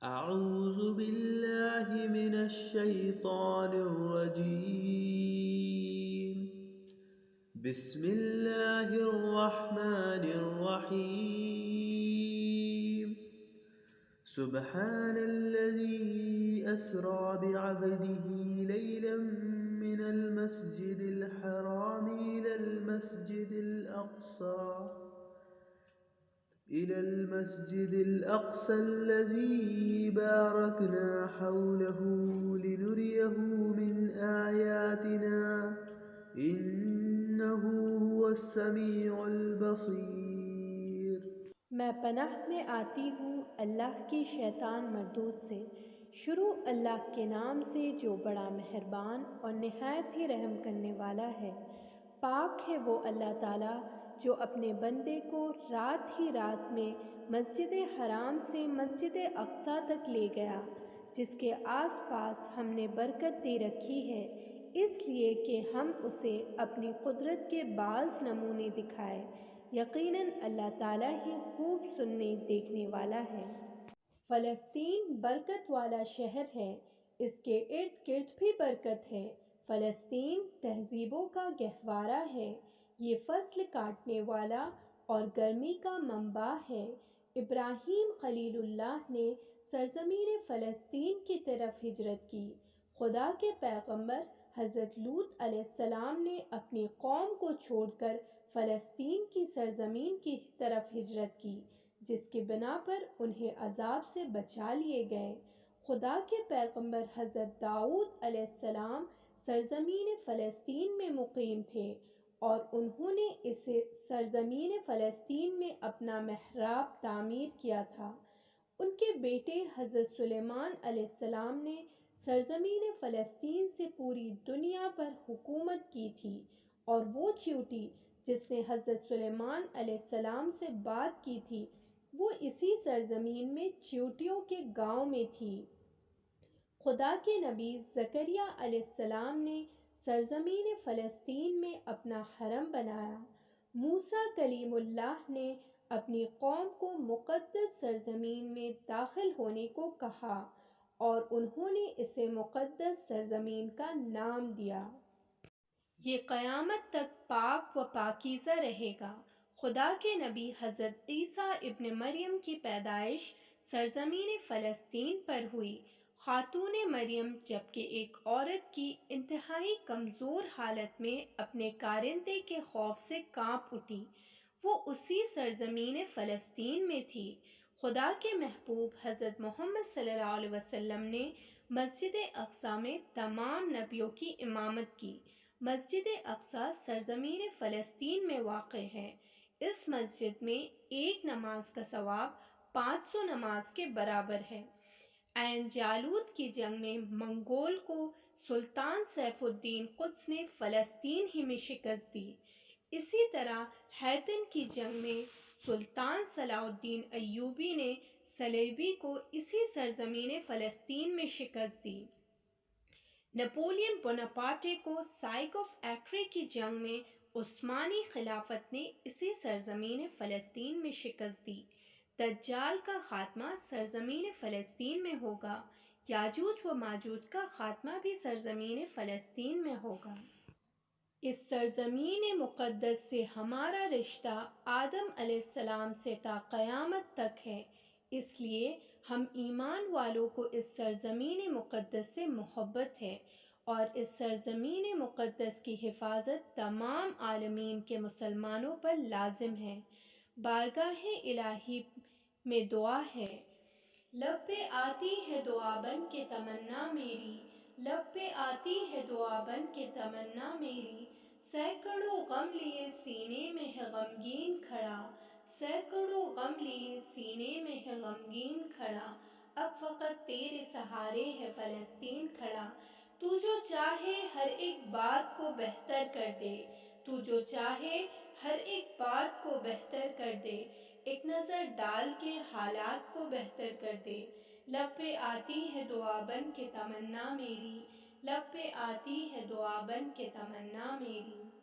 أعوذ بالله من الشيطان الرجيم. بسم الله الرحمن الرحيم. سبحان الذي أسرى بعبده ليلا من المسجد الحرام إلى المسجد الأقصى الذي باركنا حوله لنريه من آياتنا إنه هو السميع البصير. میں پناہ میں آتی ہوں اللہ کی شیطان مردود سے۔ شروع اللہ کے نام سے جو بڑا مہربان اور نہایت ہی رحم کرنے والا ہے۔ پاک ہے وہ اللہ تعالیٰ جو اپنے بندے کو رات ہی رات میں مسجد حرام سے مسجد اقصیٰ تک لے گیا، جس کے آس پاس ہم نے برکت دے رکھی ہے، اس لیے کہ ہم اسے اپنی قدرت کے بعض نمونے دکھائے۔ یقیناً اللہ تعالیٰ ہی خوب سننے دیکھنے والا ہے۔ فلسطین برکت والا شہر ہے، اس کے ارد گرد بھی برکت ہے۔ فلسطین تہذیبوں کا گہوارہ ہے، یہ فصل کاٹنے والا اور گرمی کا منبع ہے۔ ابراہیم خلیل اللہ نے سرزمین فلسطین کی طرف ہجرت کی۔ خدا کے پیغمبر حضرت لوط علیہ السلام نے اپنی قوم کو چھوڑ کر فلسطین کی سرزمین کی طرف ہجرت کی، جس کی بنا پر انہیں عذاب سے بچا لیے گئے۔ خدا کے پیغمبر حضرت داؤد علیہ السلام سرزمین فلسطین میں مقیم تھے اور انہوں نے اس سرزمین فلسطین میں اپنا محراب تعمیر کیا تھا۔ ان کے بیٹے حضرت سلیمان علیہ السلام نے سرزمین فلسطین سے پوری دنیا پر حکومت کی تھی، اور وہ چیوٹی جس نے حضرت سلیمان علیہ السلام سے بات کی تھی وہ اسی سرزمین میں چیوٹیوں کے گاؤں میں تھی۔ خدا کے نبی زکریا علیہ السلام نے سرزمین فلسطین میں اپنا حرم بنایا۔ موسیٰ کلیم اللہ نے اپنی قوم کو مقدس سرزمین میں داخل ہونے کو کہا اور انہوں نے اسے مقدس سرزمین کا نام دیا۔ یہ قیامت تک پاک و پاکیزہ رہے گا۔ خدا کے نبی حضرت عیسیٰ ابن مریم کی پیدائش سرزمین فلسطین پر ہوئی۔ خاتون مریم جبکہ ایک عورت کی انتہائی کمزور حالت میں اپنے کارندے کے خوف سے کانپ اٹھی، وہ اسی سرزمین فلسطین میں تھی۔ خدا کے محبوب حضرت محمد صلی اللہ علیہ وسلم نے مسجد اقصیٰ میں تمام نبیوں کی امامت کی۔ مسجد اقصیٰ سرزمین فلسطین میں واقع ہے۔ اس مسجد میں ایک نماز کا ثواب 500 نماز کے برابر ہے۔ عین جالوت کی جنگ میں منگول کو سلطان سیف الدین قدس نے فلسطین ہی میں شکست دی۔ اسی طرح حیطن کی جنگ میں سلطان صلاح الدین ایوبی نے صلیبی کو اسی سرزمین فلسطین میں شکست دی۔ نپولین بوناپارٹے کو سائق آف ایکرے کی جنگ میں عثمانی خلافت نے اسی سرزمین فلسطین میں شکست دی۔ دجال کا خاتمہ سرزمین فلسطین میں ہوگا۔ یاجوج و ماجوج کا خاتمہ بھی سرزمین فلسطین میں ہوگا۔ اس سرزمین مقدس سے ہمارا رشتہ آدم علیہ السلام سے تا قیامت تک ہے، اس لیے ہم ایمان والوں کو اس سرزمین مقدس سے محبت ہے، اور اس سرزمین مقدس کی حفاظت تمام عالمین کے مسلمانوں پر لازم ہے۔ بارگاہ الہی میں دعا ہے، لب پہ آتی ہے دعا بن کے تمنا میری، لب پہ آتی ہے دعا بن کے تمنا میری، سینکڑوں غم لیے سینے میں ہے غمگین کھڑا، سینکڑوں غم لیے سینے میں ہے غمگین کھڑا، اب فقط تیرے سہارے ہے فلسطین کھڑا، تو جو چاہے ہر ایک بات کو بہتر کر دے، تو جو چاہے ہر ایک بات کو بہتر کر دے، ایک نظر ڈال کے حالات کو بہتر کر دے، لب پہ آتی ہے دعا بن کے تمنا میری، لب پہ آتی ہے دعا بن کے تمنا میری۔